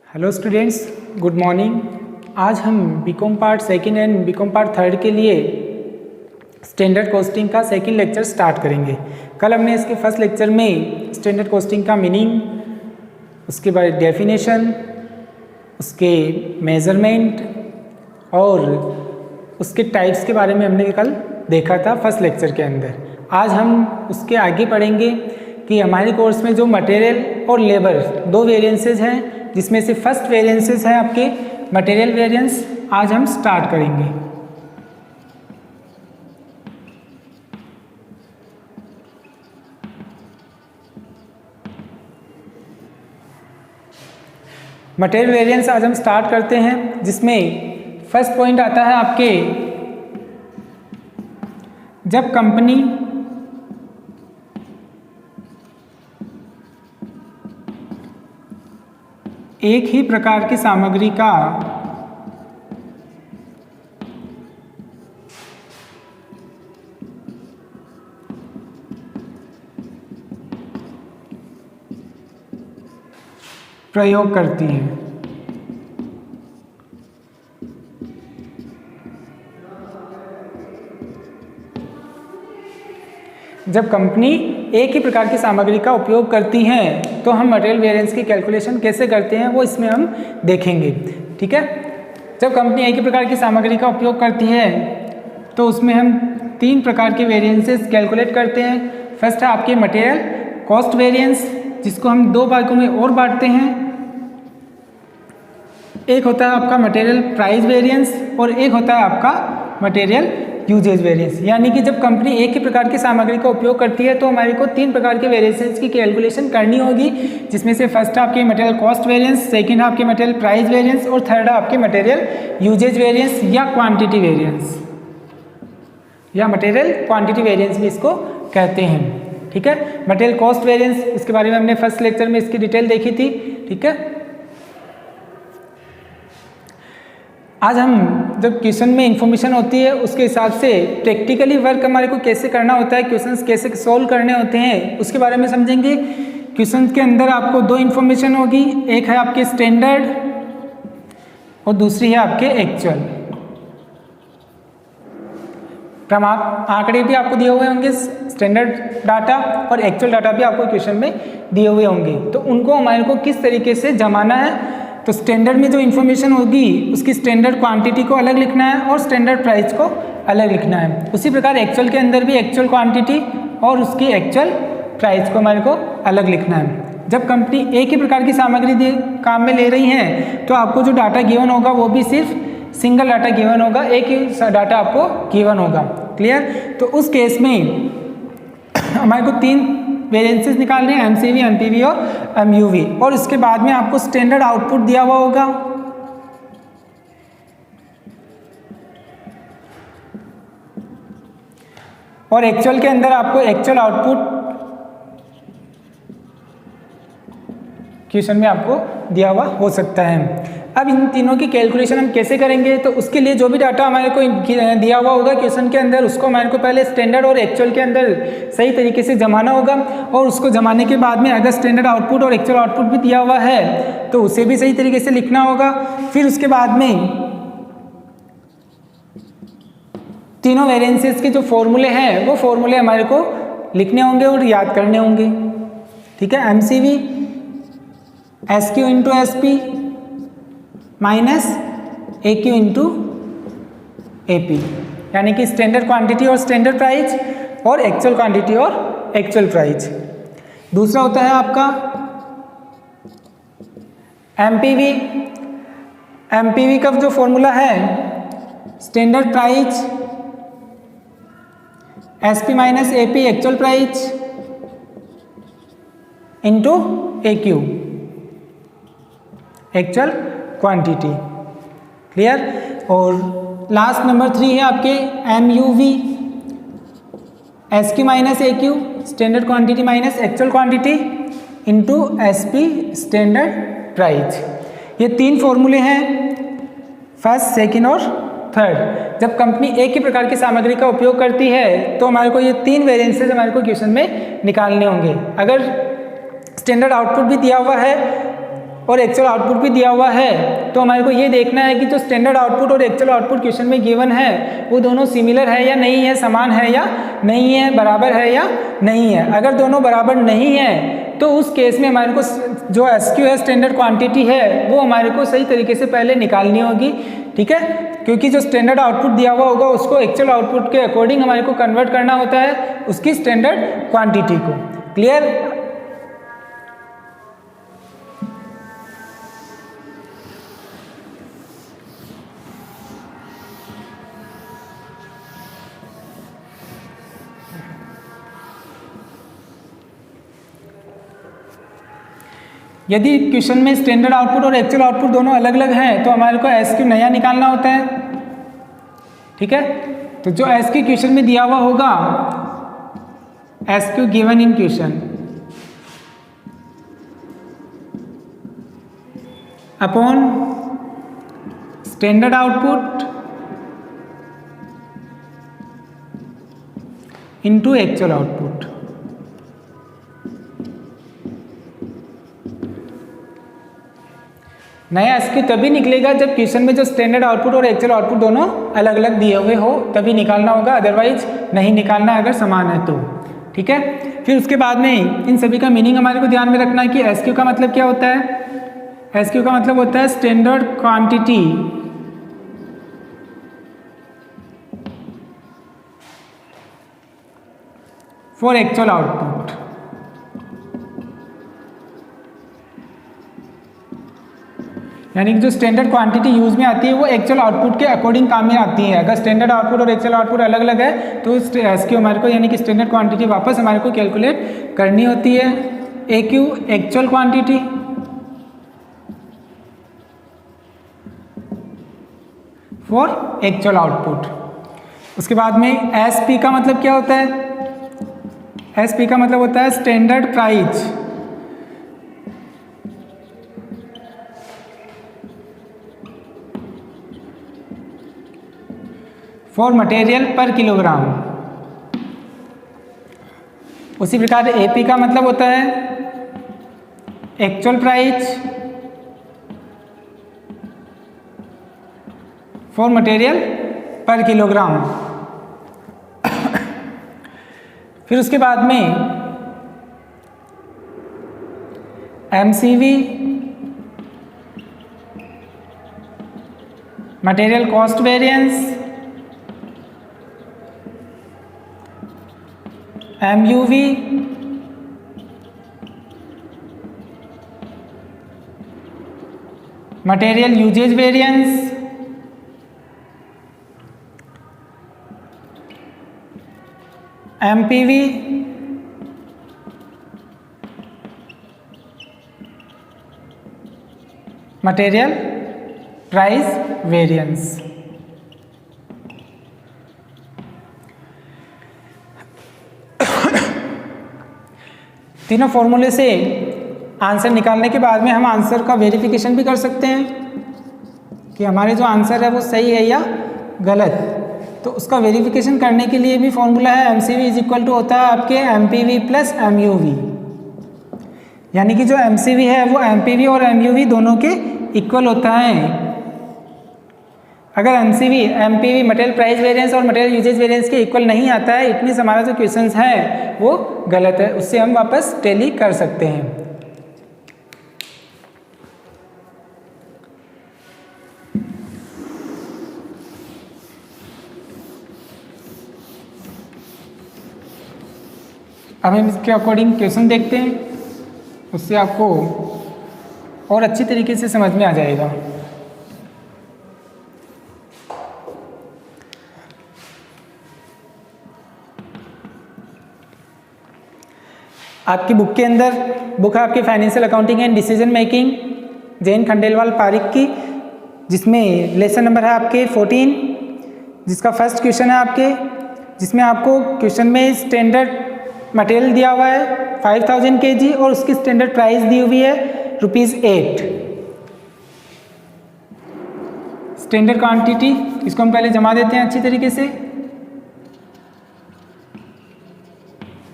Hello students, good morning. आज हम BCom part second and BCom part third के लिए स्टैंडर्ड कॉस्टिंग का सेकंड लेक्चर स्टार्ट करेंगे। कल हमने इसके फर्स्ट लेक्चर में स्टैंडर्ड कॉस्टिंग का मीनिंग, उसके बाद डेफिनेशन, उसके मेजरमेंट और उसके टाइप्स के बारे में हमने कल देखा था फर्स्ट लेक्चर के अंदर। आज हम उसके आगे पढ़ेंगे कि हमारे कोर्स में जो मटेरियल और लेबर दो वेरिएंसेस हैं, जिसमें से फर्स्ट वेरिएंसेस है आपके मटेरियल वेरिएंस। आज हम स्टार्ट करेंगे। मटेरियल वेरिएंस आज हम स्टार्ट करते हैं, जिसमें फर्स्ट पॉइंट आता है आपके जब कंपनी एक ही प्रकार की सामग्री का प्रयोग करती है। जब कंपनी एक ही प्रकार की सामग्री का उपयोग करती हैं तो हम मटेरियल वेरिएंस की कैलकुलेशन कैसे करते हैं वो इसमें हम देखेंगे। ठीक है, जब कंपनी एक ही प्रकार की सामग्री का उपयोग करती है तो उसमें हम तीन प्रकार के वेरिएंसेस कैलकुलेट करते हैं। फर्स्ट है आपके मटेरियल कॉस्ट वेरिएंस, जिसको हम दो भागों में और बांटते हैं। एक होता है आपका मटेरियल प्राइस वेरिएंस और एक होता है आपका मटेरियल यूजेज वेरिएंस। यानी कि जब कंपनी एक ही प्रकार की सामग्री का उपयोग करती है तो हमारे को तीन प्रकार के वेरिएंसेस की कैलकुलेशन करनी होगी, जिसमें से फर्स्ट है आपके मटेरियल कॉस्ट वेरिएंस, सेकंड है आपके मटेरियल प्राइस वेरिएंस और थर्ड है आपके मटेरियल यूजेज वेरिएंस या क्वांटिटी वेरिएंस, या मटेरियल क्वांटिटी वेरिएंस भी इसको कहते हैं। ठीक है, मटेरियल कॉस्ट वेरिएंस, इसके बारे में हमने फर्स्ट लेक्चर में इसकी डिटेल देखी थी। ठीक है, आज हम जब क्वेश्चन में इंफॉर्मेशन होती है उसके हिसाब से प्रैक्टिकली वर्क हमारे को कैसे करना होता है, क्वेश्चंस कैसे सॉल्व करने होते हैं, उसके बारे में समझेंगे। क्वेश्चन के अंदर आपको दो इंफॉर्मेशन होगी, एक है आपके स्टैंडर्ड और दूसरी है आपके एक्चुअल। आंकड़े भी आपको दिए हुए होंगे, स्टैंडर्ड डाटा और एक्चुअल डाटा भी आपको क्वेश्चन में दिए हुए होंगे, तो उनको हमारे को किस तरीके से जमाना है। तो स्टैंडर्ड में जो इन्फॉर्मेशन होगी उसकी स्टैंडर्ड क्वांटिटी को अलग लिखना है और स्टैंडर्ड प्राइस को अलग लिखना है। उसी प्रकार एक्चुअल के अंदर भी एक्चुअल क्वांटिटी और उसकी एक्चुअल प्राइस को हमारे को अलग लिखना है। जब कंपनी एक ही प्रकार की सामग्री काम में ले रही है तो आपको जो डाटा गिवन होगा वो भी सिर्फ सिंगल डाटा गिवन होगा, एक ही डाटा आपको गिवन होगा। क्लियर? तो उस केस में हमारे को तीन वेरिएंसेस निकालने हैं, एमसीवी, एमपीवी और एमयूवी, और इसके बाद में आपको स्टैंडर्ड आउटपुट दिया हुआ होगा। और एक्चुअल के अंदर आपको एक्चुअल आउटपुट क्वेश्चन में आपको दिया हुआ हो सकता है। अब इन तीनों की कैलकुलेशन हम कैसे करेंगे, तो उसके लिए जो भी डाटा हमारे को दिया हुआ होगा क्वेश्चन के अंदर, उसको हमारे को पहले स्टैंडर्ड और एक्चुअल के अंदर सही तरीके से जमाना होगा, और उसको जमाने के बाद में अगर स्टैंडर्ड आउटपुट और एक्चुअल आउटपुट भी दिया हुआ है तो उसे भी सही तरीके से लिखना होगा। फिर उसके बाद में तीनों वेरिएंसेस के जो फॉर्मूले हैं वो फॉर्मूले हमारे को लिखने होंगे और याद करने होंगे। ठीक है, MCV S Q into S P minus A Q into A P, यानी कि स्टैंडर्ड क्वांटिटी और स्टैंडर्ड प्राइस और एक्चुअल क्वांटिटी और एक्चुअल प्राइस। दूसरा होता है आपका एमपीवी। एमपीवी का जो फॉर्मूला है standard price S P minus A P actual price into A Q actual quantity. Clear? और लास्ट नंबर 3 है आपके MUV, S Q minus A Q standard quantity minus actual quantity into S P standard price. ये तीन फॉर्मूले हैं, first, second और third. जब company एक ही प्रकार की सामग्री का उपयोग करती है तो हमारे को ये तीन वेरिएंसेस हमारे को क्वेश्चन में निकालने होंगे। अगर स्टैंडर्ड आउटपुट भी दिया हुआ है और एक्चुअल आउटपुट भी दिया हुआ है, तो हमारे को ये देखना है कि जो स्टैंडर्ड आउटपुट और एक्चुअल आउटपुट क्वेश्चन में गिवन है वो दोनों सिमिलर है या नहीं है, समान है या नहीं है, बराबर है या नहीं है। अगर दोनों बराबर नहीं है तो उस केस में हमारे को जो SQ है, स्टैंडर्ड क्वांटिटी है, वो हमारे को सही तरीके से पहले निकालनी होगी, ठीक है, क्योंकि जो स्टैंडर्ड आउटपुट दिया हुआ होगा उसको एक्चुअल आउटपुट के अकॉर्डिंग हमारे को कन्वर्ट करना होता है उसकी स्टैंडर्ड क्वांटिटी को। क्लियर? यदि क्वेश्चन में स्टैंडर्ड आउटपुट और एक्चुअल आउटपुट दोनों अलग अलग हैं तो हमारे को SQ नया निकालना होता है, ठीक है। तो जो SQ क्वेश्चन में दिया हुआ होगा, SQ given in question upon standard output into actual output. नया SQ तभी निकलेगा जब क्वेश्चन में जो स्टैंडर्ड आउटपुट और एक्चुअल आउटपुट दोनों अलग अलग दिए हुए हो, तभी निकालना होगा, अदरवाइज नहीं निकालना अगर समान है तो, ठीक है। फिर उसके बाद में इन सभी का मीनिंग हमारे को ध्यान में रखना है कि SQ का मतलब क्या होता है। SQ का मतलब होता है standard quantity for actual output. यानी कि जो स्टैंडर्ड क्वांटिटी यूज में आती है वो एक्चुअल आउटपुट के अकॉर्डिंग काम में आती है। अगर स्टैंडर्ड आउटपुट और एक्चुअल आउटपुट अलग अलग है तो SQ हमारे को यानी कि स्टैंडर्ड क्वांटिटी वापस हमारे को कैलकुलेट करनी होती है। AQ actual quantity for actual output. उसके बाद में SP का मतलब क्या होता है। SP का मतलब होता है standard price for material per kilogram. उसी प्रकार AP का मतलब होता है actual price for material per kilogram. फिर उसके बाद में MCV material cost variance, MUV material usage variance, MPV material price variance. तीनों फॉर्मूले से आंसर निकालने के बाद में हम आंसर का वेरिफिकेशन भी कर सकते हैं कि हमारे जो आंसर है वो सही है या गलत। तो उसका वेरिफिकेशन करने के लिए भी फॉर्मूला है MCV इज इक्वल टू होता है आपके MPV प्लस MUV। यानी कि जो MCV है वो MPV और MUV दोनों के इक्वल होता है। अगर MPV मटेरियल प्राइस वेरिएंस और मटेरियल यूजेज वेरिएंस के इक्वल नहीं आता है, इट मीन्स हमारा जो क्वेश्चन है वो गलत है, उससे हम वापस टैली कर सकते हैं। अब हम इसके अकॉर्डिंग क्वेश्चन देखते हैं, उससे आपको और अच्छी तरीके से समझ में आ जाएगा। आपकी बुक के अंदर बुक है आपकी financial accounting and decision making Jain Khandelwal Pareek की, जिसमें लेसन नंबर है आपके 14, जिसका फर्स्ट क्वेश्चन है आपके, जिसमें आपको क्वेश्चन में स्टैंडर्ड मटेरियल दिया हुआ है 5000 kg और उसकी स्टैंडर्ड प्राइस दी हुई है ₹8। स्टैंडर्ड क्वांटिटी इसको हम पहले जमा देते हैं अच्छी तरीके से,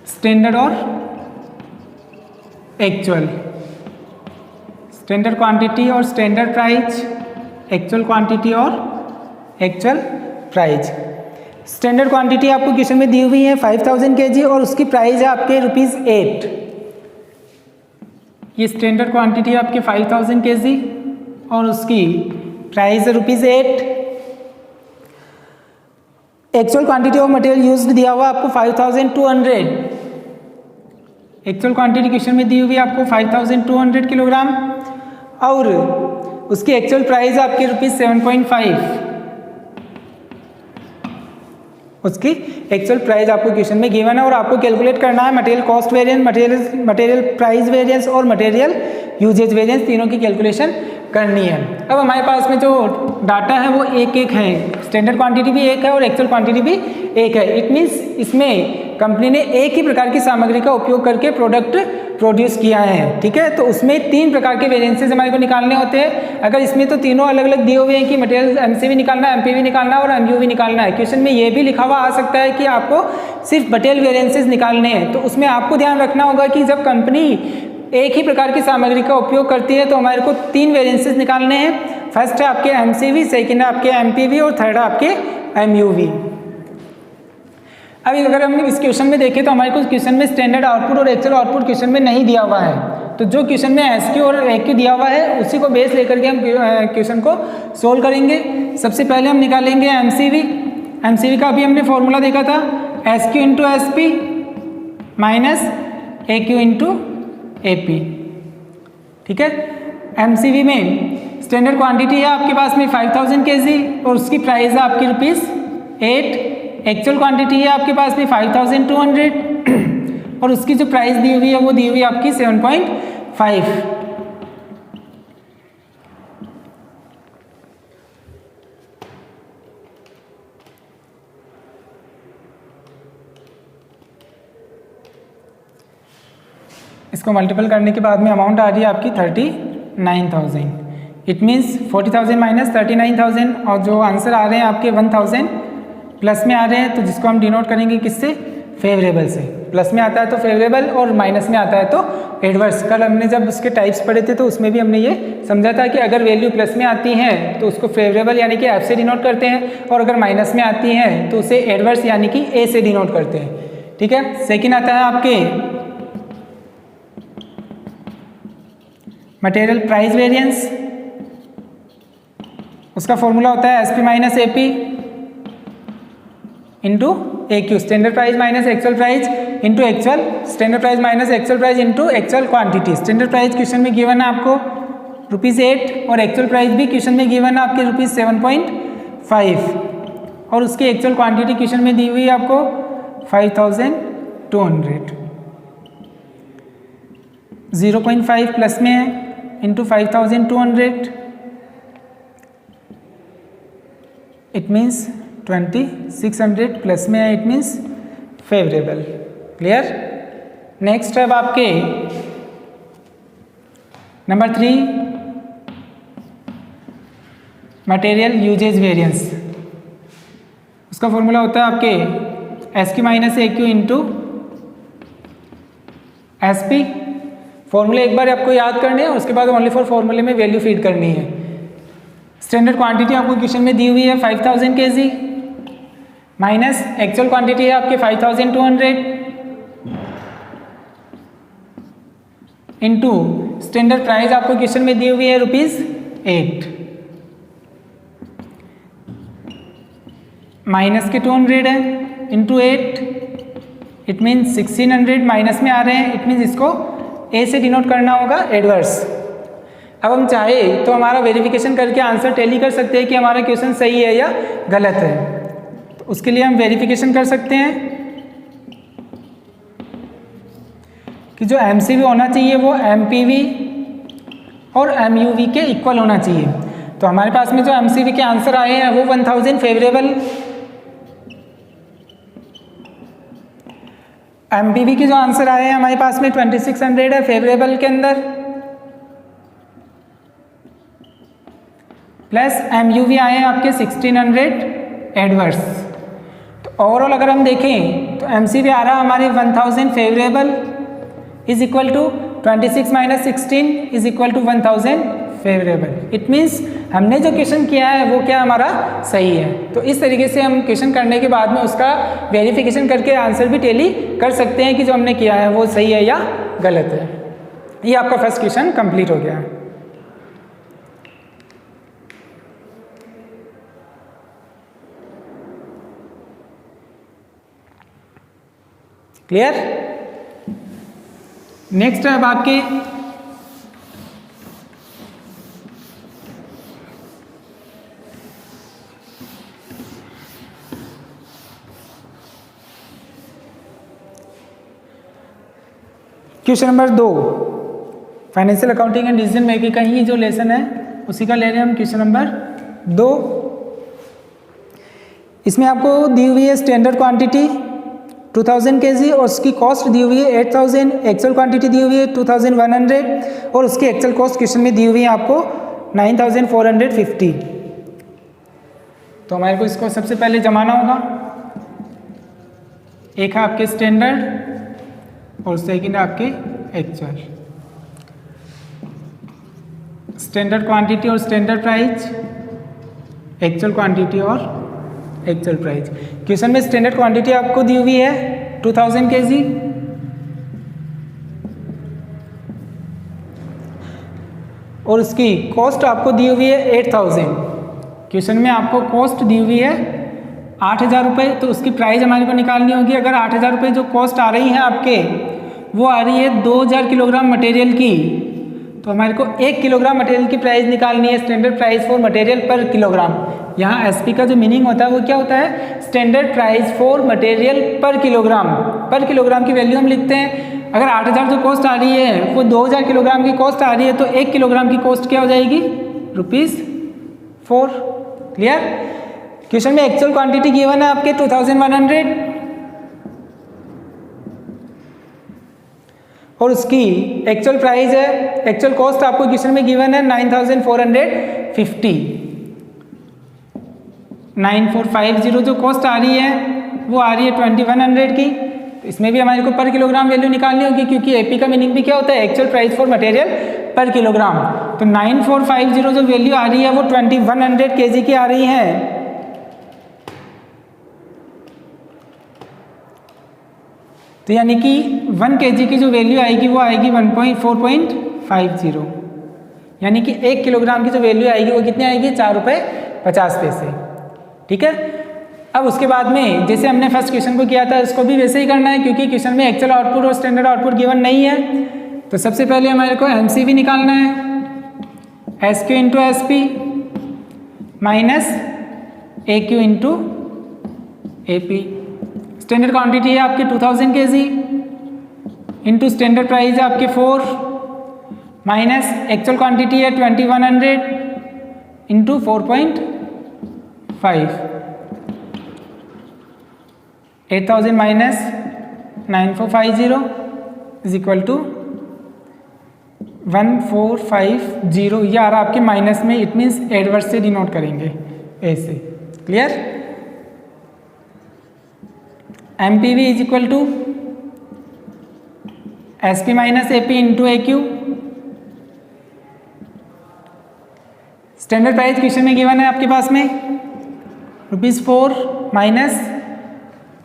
स्टैंडर्ड और एक्चुअल। स्टैंडर्ड क्वांटिटी और स्टैंडर्ड प्राइस, एक्चुअल क्वांटिटी और एक्चुअल प्राइस। स्टैंडर्ड क्वांटिटी आपको क्वेश्चन में दी हुई है 5000 kg और उसकी प्राइस है आपके ₹8। ये स्टैंडर्ड क्वांटिटी है आपके 5000 kg और उसकी प्राइस है ₹8। Actual quantity of material used दिया हुआ आपको 5200। एक्चुअल क्वांटिटी क्वेश्चन में दी हुई आपको 5200 किलोग्राम और उसकी एक्चुअल प्राइस आपकी ₹7.5। उसकी एक्चुअल प्राइस आपको क्वेश्चन में गिवन है और आपको कैलकुलेट करना है material cost variance, material price variance और मटेरियल यूजेज वेरिएंस, तीनों की कैलकुलेशन करनी है। अब हमारे पास में जो डाटा है वो एक एक है, स्टैंडर्ड क्वांटिटी भी एक है और एक्चुअल क्वांटिटी भी एक है। इट मीन्स इसमें कंपनी ने एक ही प्रकार की सामग्री का उपयोग करके प्रोडक्ट प्रोड्यूस किया है, ठीक है। तो उसमें 3 प्रकार के वेरिएंसेस हमारे को निकालने होते हैं। अगर इसमें तो तीनों अलग अलग दिए हुए हैं कि मटेरियल एमसीवी निकालना है, एमपीवी निकालना है और एमयूवी निकालना है। क्वेश्चन में ये भी लिखा हुआ आ सकता है कि आपको सिर्फ मटेरियल वेरिएंसेस निकालने हैं। तो उसमें आपको ध्यान रखना होगा कि जब कंपनी एक ही प्रकार की सामग्री का उपयोग करती है तो हमारे को 3 वेरिएंसेस निकालने हैं। फर्स्ट है आपके एमसीवी, सेकंड है आपके एमपीवी और थर्ड है आपके एमयूवी। अभी अगर हम इस क्वेश्चन में देखें तो हमारे को क्वेश्चन में स्टैंडर्ड आउटपुट और एक्चुअल आउटपुट क्वेश्चन में नहीं दिया हुआ है। तो जो क्वेश्चन में एसक्यू और एक्यू दिया हुआ है उसी को बेस लेकर के हम क्वेश्चन को सोल्व करेंगे। सबसे पहले हम निकालेंगे एमसीवी। एमसीवी का अभी हमने फॉर्मूला देखा था, SQ into SP minus AQ into AP, ठीक है। एमसीवी में स्टैंडर्ड क्वांटिटी है आपके पास में 5000 kg और उसकी प्राइस है आपकी ₹8। एक्चुअल क्वांटिटी है आपके पास में 5200 और उसकी जो प्राइस दी हुई है वो दी हुई है आपकी 7.5। इसको मल्टीपल करने के बाद में अमाउंट आ रही है आपकी 39,000। इट मीन्स 40,000 माइनस 39,000 और जो आंसर आ रहे हैं आपके 1000 प्लस में आ रहे हैं। तो जिसको हम डिनोट करेंगे किससे, फेवरेबल से। प्लस में आता है तो फेवरेबल और माइनस में आता है तो एडवर्स। कल हमने जब उसके टाइप्स पढ़े थे तो उसमें भी हमने ये समझा था कि अगर वैल्यू प्लस में आती है तो उसको फेवरेबल यानी कि एफ से डिनोट करते हैं और अगर माइनस में आती है तो उसे एडवर्स यानी कि ए से डिनोट करते हैं, ठीक है। सेकेंड आता है आपके मटेरियल प्राइस वेरिएंस। उसका फॉर्मूला होता है SP minus AP into AQ, standard price minus actual price into actual, standard price minus actual price into actual quantity. Standard price question में गिवन है आपको ₹8 और एक्चुअल प्राइस भी क्वेश्चन में given है आपके ₹7.5 और उसकी एक्चुअल क्वांटिटी क्वेश्चन में दी हुई है आपको 5200। 0.5 प्लस में है इंटू 5200, इट मीन्स 2600 प्लस में है, it means favourable. Clear. Next है अब आपके नंबर 3 मटेरियल यूजेज वेरिएंस। उसका फॉर्मूला होता है आपके S Q minus A Q into S P. फॉर्मूले एक बार आपको याद करने हैं, उसके बाद ओनली फॉर फॉर्मूले में वैल्यू फीड करनी है। स्टैंडर्ड क्वांटिटी आपको क्वेश्चन में दी हुई है 5000 kg माइनस एक्चुअल क्वांटिटी है आपके 5200 इंटू स्टैंडर्ड प्राइस आपको क्वेश्चन में दी हुई है ₹8 माइनस के 200 है इंटू 8, इट मीन्स 1600 माइनस में आ रहे हैं, इट मीन्स इसको ए से डिनोट करना होगा एडवर्स। अब हम चाहे तो हमारा वेरिफिकेशन करके आंसर टैली कर सकते हैं कि हमारा क्वेश्चन सही है या गलत है। तो उसके लिए हम वेरिफिकेशन कर सकते हैं कि जो एमसीवी होना चाहिए वो एमपीवी और एमयूवी के इक्वल होना चाहिए। तो हमारे पास में जो एमसीवी के आंसर आए हैं वो 1000 फेवरेबल, एमपीवी के जो आंसर आए हैं हमारे पास में 2600 है फेवरेबल के अंदर, प्लस एमयूवी आए हैं आपके 1600 एडवर्स। तो ओवरऑल अगर हम देखें तो एमसीवी आ रहा है हमारे 1000 favourable, is equal to 26 minus 16 is equal to 1000 favourable. It means हमने जो क्वेश्चन किया है वो क्या हमारा सही है। तो इस तरीके से हम क्वेश्चन करने के बाद में उसका वेरिफिकेशन करके आंसर भी टैली कर सकते हैं कि जो हमने किया है वो सही है या गलत है। ये आपका फर्स्ट क्वेश्चन कंप्लीट हो गया। क्लियर? नेक्स्ट है अब आपके question number 2, financial accounting and decision making का ही जो लेसन है उसी का ले रहे हैं हम। क्वेश्चन नंबर 2, इसमें आपको दी हुई है स्टैंडर्ड क्वांटिटी 2000 kg और उसकी कॉस्ट दी हुई है 8000, एक्चुअल क्वांटिटी दी हुई है 2100 और उसकी एक्चुअल कॉस्ट क्वेश्चन में दी हुई है आपको 9450। तो हमारे को इसको सबसे पहले जमाना होगा। एक है आपके स्टैंडर्ड और सेकंड है आपके एक्चुअल। स्टैंडर्ड क्वांटिटी और स्टैंडर्ड प्राइस, एक्चुअल क्वांटिटी और एक्चुअल प्राइस। क्वेश्चन में स्टैंडर्ड क्वांटिटी आपको दी हुई है 2000 kg और उसकी कॉस्ट आपको दी हुई है 8000। क्वेश्चन में आपको कॉस्ट दी हुई है 8000 रुपये, तो उसकी प्राइस हमारे को निकालनी होगी। अगर 8000 रुपये जो कॉस्ट आ रही है आपके वो आ रही है 2000 किलोग्राम मटेरियल की, तो हमारे को 1 किलोग्राम मटेरियल की प्राइस निकालनी है। Standard price for material per kilogram. यहाँ एसपी का जो मीनिंग होता है वो क्या होता है? Standard price for material per kilogram. पर किलोग्राम की वैल्यू हम लिखते हैं। अगर 8000 जो कॉस्ट आ रही है वो 2000 किलोग्राम की कॉस्ट आ रही है, तो 1 किलोग्राम की कॉस्ट क्या हो जाएगी? ₹4। क्लियर? क्वेश्चन में एक्चुअल क्वांटिटी गिवन है आपके 2100 और उसकी एक्चुअल प्राइस है, एक्चुअल कॉस्ट आपको क्वेश्चन में गिवन है 9450। 9450 जो कॉस्ट आ रही है वो आ रही है 2100 की। तो इसमें भी हमारे को पर किलोग्राम वैल्यू निकालनी होगी, क्योंकि एपी का मीनिंग भी क्या होता है? Actual price for material per kilogram. तो 9450 जो वैल्यू आ रही है वो 2100 kg की आ रही है। तो यानी कि 1 kg की जो वैल्यू आएगी वो आएगी 4.50, यानी कि 1 किलोग्राम की जो वैल्यू आएगी वो कितनी आएगी? ₹4.50। ठीक है। अब उसके बाद में जैसे हमने फर्स्ट क्वेश्चन को किया था उसको भी वैसे ही करना है, क्योंकि क्वेश्चन में एक्चुअल आउटपुट और स्टैंडर्ड आउटपुट गिवन नहीं है। तो सबसे पहले हमारे को एमसीवी निकालना है, SQ into SP minus AQ into AP. Standard quantity है आपकी 2000 kg इंटू स्टैंडर्ड प्राइस है आपके 4 माइनस एक्चुअल क्वांटिटी है 2100 into 4.5। 8000 minus 9450 is equal to 1450। ये आ रहा आपके माइनस में, इट मीन्स एडवर्स से डिनोट करेंगे ऐसे। Clear? MPV is equal to SP minus AP into AQ। Standard price question में गिवन है आपके पास में ₹4 माइनस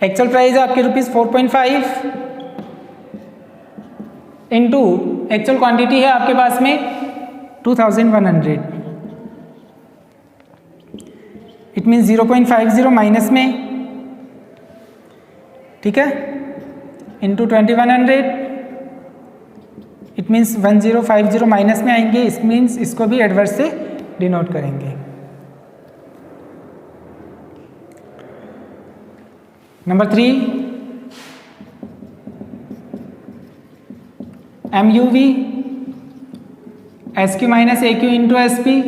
एक्चुअल प्राइस है आपके ₹4.5 इंटू एक्चुअल क्वांटिटी है आपके पास में 2100। इट मीन्स 0.50 माइनस में, ठीक है, इंटू 2100। इट मीन्स 1050 माइनस में आएंगे। इस मीन्स इसको भी एडवर्स से डिनोट करेंगे। Number 3, MUV SQ minus AQ into SP।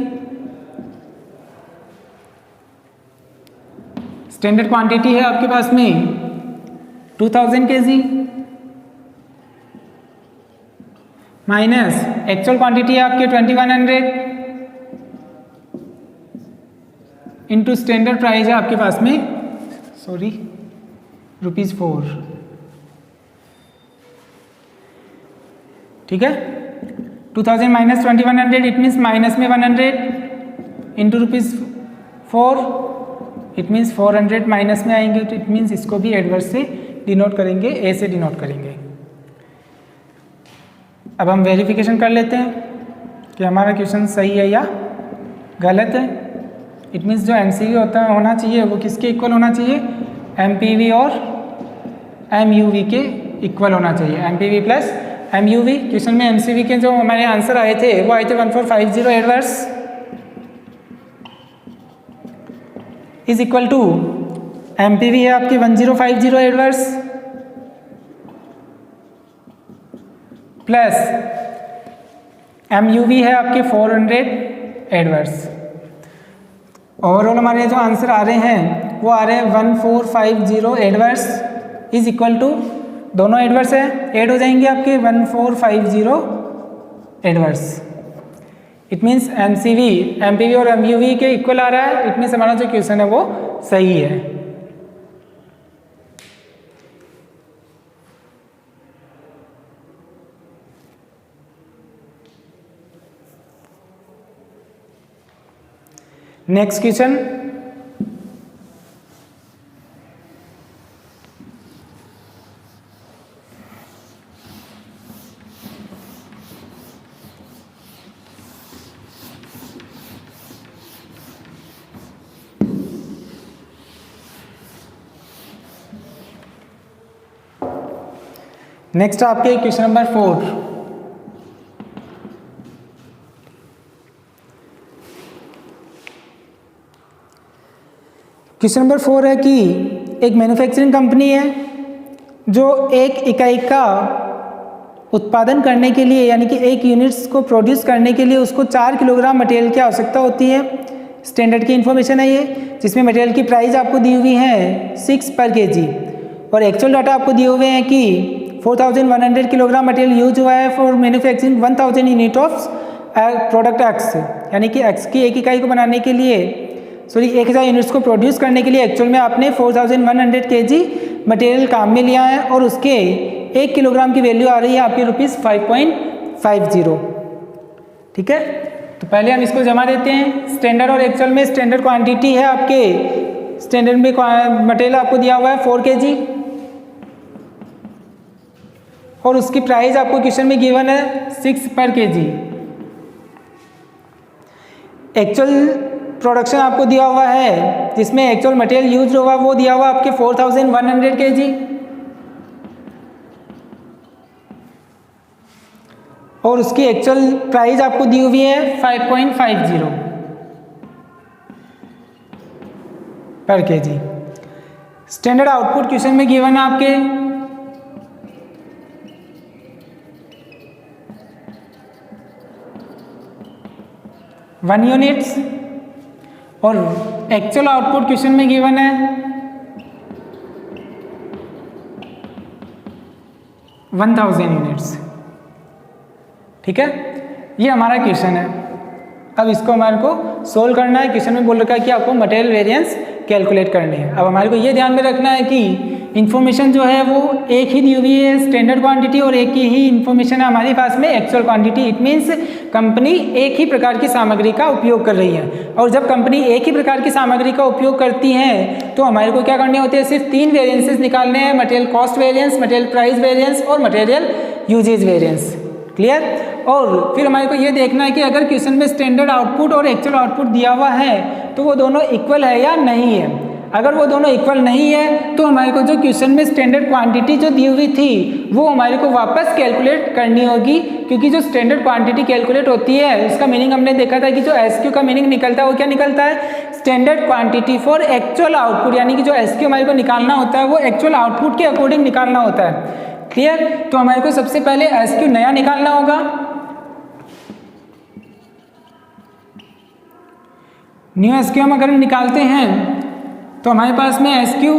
Standard quantity है आपके पास में 2000 kg माइनस एक्चुअल क्वांटिटी है आपके 2100 इंटू स्टैंडर्ड प्राइस है आपके पास में ₹4। ठीक है। 2000 माइनस 2100 इट मीन्स माइनस में 100 इंटू ₹4 इट मीन्स 400 माइनस में आएंगे, तो इट मीन्स इसको भी एडवर्स से डिनोट करेंगे, ए से डिनोट करेंगे। अब हम वेरिफिकेशन कर लेते हैं कि हमारा क्वेश्चन सही है या गलत है। इट मीन्स जो एमसीवी होना चाहिए वो किसके इक्वल होना चाहिए, एमपीवी और एमयूवी के इक्वल होना चाहिए, एमपीवी प्लस एमयूवी। क्वेश्चन में एमसीवी के जो हमारे आंसर आए थे वो आए थे 1450 adverse is equal to MPV है आपकी 1050 एडवर्स प्लस एमयूवी है आपके 400 एडवर्स। ओवरऑल हमारे जो आंसर आ रहे हैं वो आ रहे हैं 1450 एडवर्स इज इक्वल टू, दोनों एडवर्स है ऐड हो जाएंगे आपके 1450 adverse. It means MCV MPV और एमयूवी के इक्वल आ रहा है, इट मीन्स हमारा जो क्वेश्चन है वो सही है। नेक्स्ट क्वेश्चन, नेक्स्ट आपके क्वेश्चन नंबर 4। क्वेश्चन नंबर 4 है कि एक मैन्युफैक्चरिंग कंपनी है जो एक इकाई का उत्पादन करने के लिए यानी कि एक यूनिट्स को प्रोड्यूस करने के लिए उसको 4 किलोग्राम मटेरियल की आवश्यकता होती है। स्टैंडर्ड की इन्फॉर्मेशन है ये, जिसमें मटेरियल की प्राइस आपको दी हुई है 6 पर केजी और एक्चुअल डाटा आपको दिए हुए हैं कि 4100 किलोग्राम मटेरियल यूज हुआ है for manufacturing 1000 unit of product x, यानी कि एक्स की एक इकाई को बनाने के लिए 1000 यूनिट्स को प्रोड्यूस करने के लिए एक्चुअल में आपने 4100 केजी मटेरियल काम में लिया है और उसके 1 किलोग्राम की वैल्यू आ रही है आपकी ₹5.50। ठीक है, तो पहले हम इसको जमा देते हैं। स्टैंडर्ड और एक्चुअल में स्टैंडर्ड क्वांटिटी है आपके, स्टैंडर्ड में मटेरियल आपको दिया हुआ है 4 केजी और उसकी प्राइस आपको क्वेश्चन में गिवन है 6 पर केजी। एक्चुअल प्रोडक्शन आपको दिया हुआ है जिसमें एक्चुअल मटेरियल यूज हुआ वो दिया हुआ आपके 4100 केजी और उसकी एक्चुअल प्राइस आपको दी हुई है 5.50 पर केजी। स्टैंडर्ड आउटपुट क्वेश्चन में गिवन है आपके 1 यूनिट्स और एक्चुअल आउटपुट क्वेश्चन में गिवन है 1000 यूनिट्स। ठीक है, ये हमारा क्वेश्चन है। अब इसको हमारे को सोल्व करना है। क्वेश्चन में बोल रखा है कि आपको मटेरियल वेरिएंस कैलकुलेट करनी है। अब हमारे को ये ध्यान में रखना है कि इन्फॉर्मेशन जो है वो एक ही दी हुई है स्टैंडर्ड क्वांटिटी और एक ही इन्फॉर्मेशन है हमारे पास में actual quantity. It means company एक ही प्रकार की सामग्री का उपयोग कर रही है और जब कंपनी एक ही प्रकार की सामग्री का उपयोग करती है तो हमारे को क्या करने होते हैं, सिर्फ 3 वेरिएंसेस निकालने हैं, material cost variance, material price variance और मटेरियल यूजेज वेरिएंस। क्लियर। और फिर हमारे को ये देखना है कि अगर क्वेश्चन में स्टैंडर्ड आउटपुट और एक्चुअल आउटपुट दिया हुआ है तो वो दोनों इक्वल है या नहीं है। अगर वो दोनों इक्वल नहीं है तो हमारे को जो क्वेश्चन में स्टैंडर्ड क्वांटिटी जो दी हुई थी वो हमारे को वापस कैलकुलेट करनी होगी, क्योंकि जो स्टैंडर्ड क्वांटिटी कैलकुलेट होती है उसका मीनिंग हमने देखा था कि जो एसक्यू का मीनिंग निकलता है वो क्या निकलता है, standard quantity for actual output, यानी कि जो एसक्यू हमारे को निकालना होता है वो एक्चुअल आउटपुट के अकॉर्डिंग निकालना होता है। क्लियर। तो हमारे को सबसे पहले एसक्यू नया निकालना होगा। न्यू एसक्यू हम अगर निकालते हैं तो हमारे पास में एसक्यू,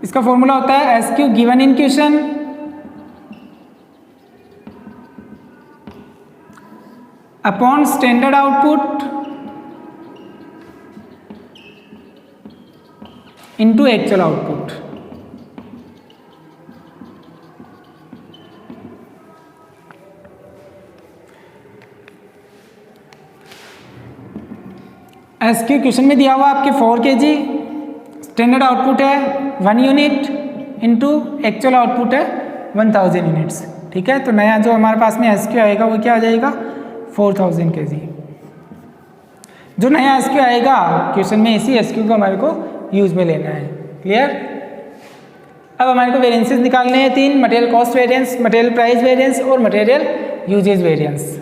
इसका फॉर्मूला होता है SQ given in question upon standard output into actual output. SQ question में दिया हुआ आपके 4 kg, स्टैंडर्ड आउटपुट है 1 यूनिट इंटू एक्चुअल आउटपुट है 1000 यूनिट्स। ठीक है, तो नया जो हमारे पास में एसक्यू आएगा वो क्या आ जाएगा 4000 kg। जो नया एसक्यू आएगा क्वेश्चन में इसी एसक्यू को हमारे को यूज में लेना है। क्लियर। अब हमारे को वेरिएंसेस निकालने हैं 3, material cost variance, material price variance और मटेरियल यूजेज वेरिएंस।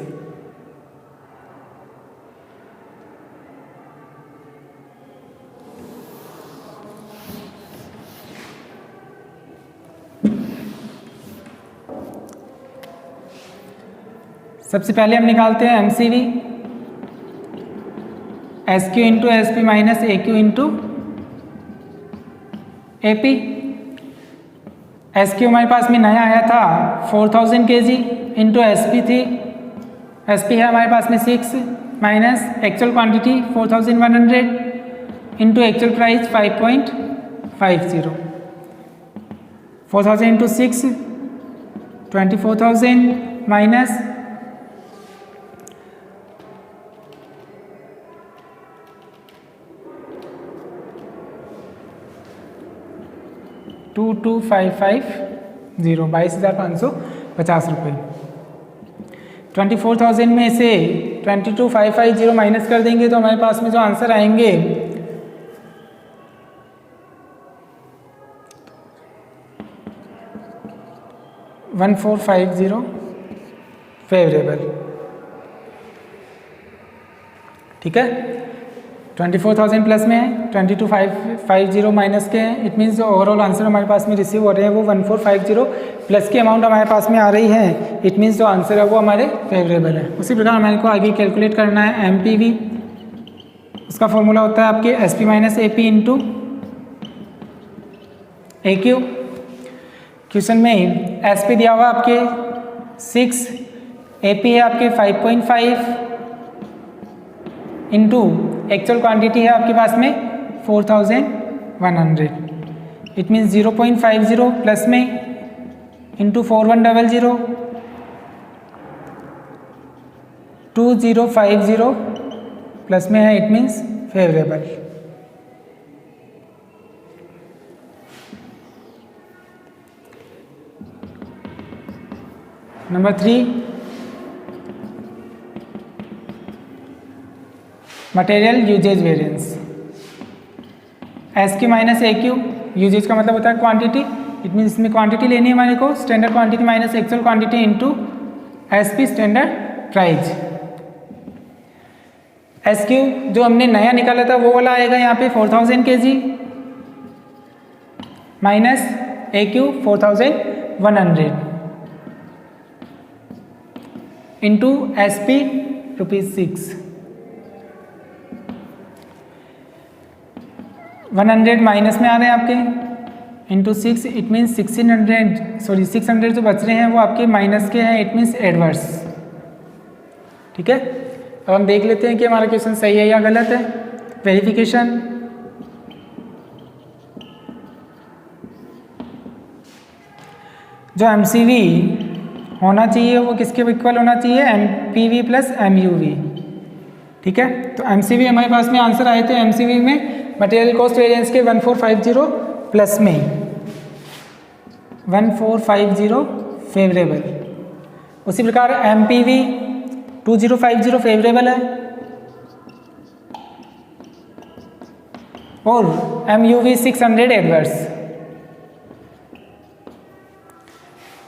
सबसे पहले हम निकालते हैं MCV, SQ into SP minus AQ into AP. SQ हमारे पास में नया आया था 4000 kg इंटू एसपी थी, एसपी है हमारे पास में 6 minus actual quantity 4100 into actual price 5.50। 4000 into 6 24,000 minus 22,550 22,550 रुपये। 24,000 में से 22,550 माइनस कर देंगे तो हमारे पास में जो आंसर आएंगे 1450 फेवरेबल। ठीक है, 24,000 प्लस में है, 22,550 माइनस के हैं। इट मीन्स जो ओवरऑल आंसर हमारे पास में रिसीव हो रहे हैं वो 1450 प्लस की अमाउंट हमारे पास में आ रही है। इट मीन्स जो आंसर है वो हमारे फेवरेबल है। उसी प्रकार हमारे को आगे कैलकुलेट करना है एमपीवी। उसका फॉर्मूला होता है आपके SP minus AP into AQ. Question में एसपी दिया हुआ आपके 6, एपी है आपके 5.5 इंटू एक्चुअल क्वांटिटी है आपके पास में 4100। इट मीन्स 0.50 प्लस में इंटू 4100 2050 प्लस में है। It means favourable. Number 3, material usage variance. SQ minus AQ, usage का मतलब होता है क्वांटिटी। इट मीन्स इसमें क्वांटिटी लेनी है हमारे को, standard quantity minus actual quantity into SP standard price. SQ जो हमने नया निकाला था वो वाला आएगा यहाँ पे 4000 kg minus AQ 4100 into SP ₹6। 100 minus में आ रहे हैं आपके इंटू 6। इट मीन्स 600 जो बच रहे हैं वो आपके माइनस के हैं। It means adverse. ठीक है, अब हम देख लेते हैं कि हमारा क्वेश्चन सही है या गलत है। वेरिफिकेशन। जो एमसीवी होना चाहिए वो किसके इक्वल होना चाहिए, एमपीवी प्लस एमयूवी। ठीक है, तो एमसीवी हमारे पास में आंसर आए थे। एमसीवी में मटेरियल कॉस्ट वेरिएंस के 1450 प्लस में 1450 फेवरेबल। उसी प्रकार एमपीवी 2050 फेवरेबल है और एमयूवी 600 एडवर्स।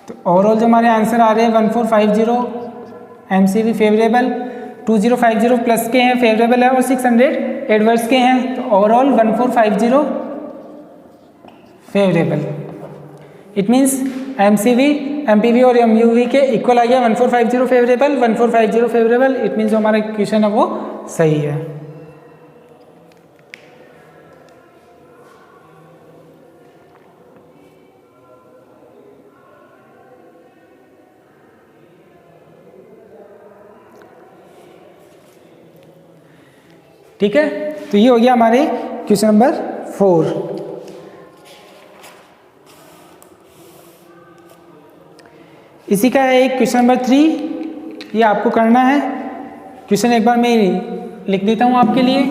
तो ओवरऑल जो हमारे आंसर आ रहे हैं 1450 एमसीवी फेवरेबल, 2050 प्लस के हैं फेवरेबल है और 600 एडवर्स के हैं। तो overall 1450 favourable. It means MCV, MPV और एमयूवी के इक्वल आ गया। 1450 फेवरेबल, 1450 फेवरेबल। इट मीन्स जो हमारा इक्वेशन है वो सही है। ठीक है, तो ये हो गया हमारे क्वेश्चन नंबर 4। इसी का है एक क्वेश्चन नंबर 3, ये आपको करना है। क्वेश्चन एक बार मैं लिख देता हूँ आपके लिए।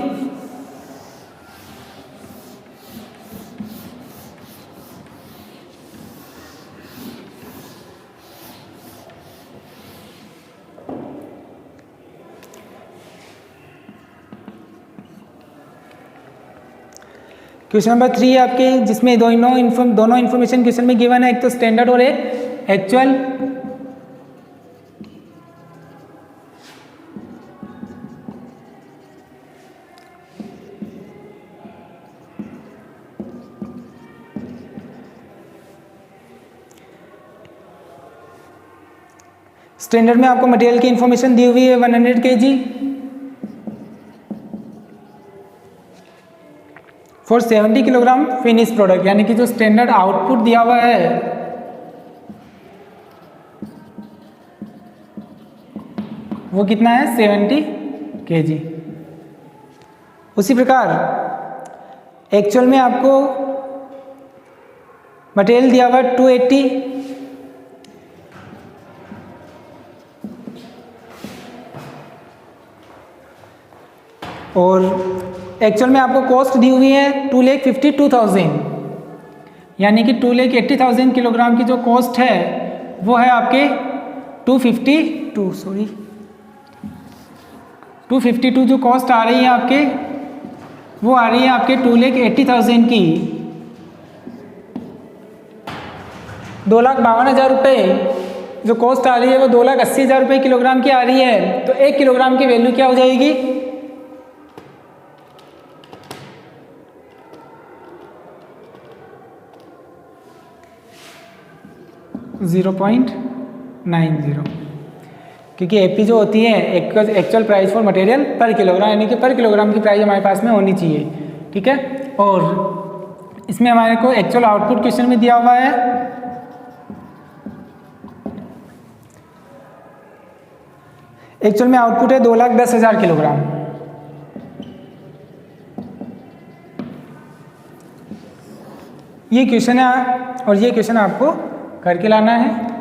क्वेश्चन नंबर 3 है आपके, जिसमें दोनों इन्फॉर्मेशन क्वेश्चन में गिवन है, एक तो स्टैंडर्ड और एक एक्चुअल। स्टैंडर्ड में आपको मटेरियल की इंफॉर्मेशन दी हुई है 100 kg for 70 kilogram finish product, यानी कि जो स्टैंडर्ड आउटपुट दिया हुआ है वो कितना है 70 kg। उसी प्रकार एक्चुअल में आपको मटेरियल दिया हुआ है 280, और एक्चुअल में आपको कॉस्ट दी हुई है 2,52,000, यानी कि 2,80,000 किलोग्राम की जो कॉस्ट है वो है आपके 252 जो कॉस्ट आ रही है आपके, वो आ रही है आपके 2,80,000 की। 2,52,000 रुपये जो कॉस्ट आ रही है वो 2,80,000 रुपये किलोग्राम की आ रही है, तो 1 किलोग्राम की वैल्यू क्या हो जाएगी 0.90, क्योंकि एपी जो होती है actual price for material per kilogram, यानी कि पर किलोग्राम की प्राइस हमारे पास में होनी चाहिए, ठीक है। और इसमें हमारे को एक्चुअल आउटपुट क्वेश्चन में दिया हुआ है, एक्चुअल में आउटपुट है 2,10,000 किलोग्राम। ये क्वेश्चन है और ये क्वेश्चन आपको करके लाना है।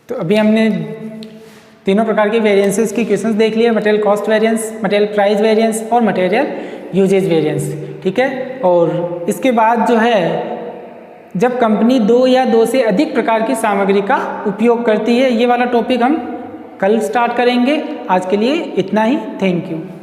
तो अभी हमने तीनों प्रकार के वेरिएंसेस की क्वेश्चंस देख लिए, material cost variance, material price variance और मटेरियल यूजेज वेरिएंस, ठीक है। और इसके बाद जो है जब कंपनी 2 या 2 से अधिक प्रकार की सामग्री का उपयोग करती है, ये वाला टॉपिक हम कल स्टार्ट करेंगे। आज के लिए इतना ही, थैंक यू।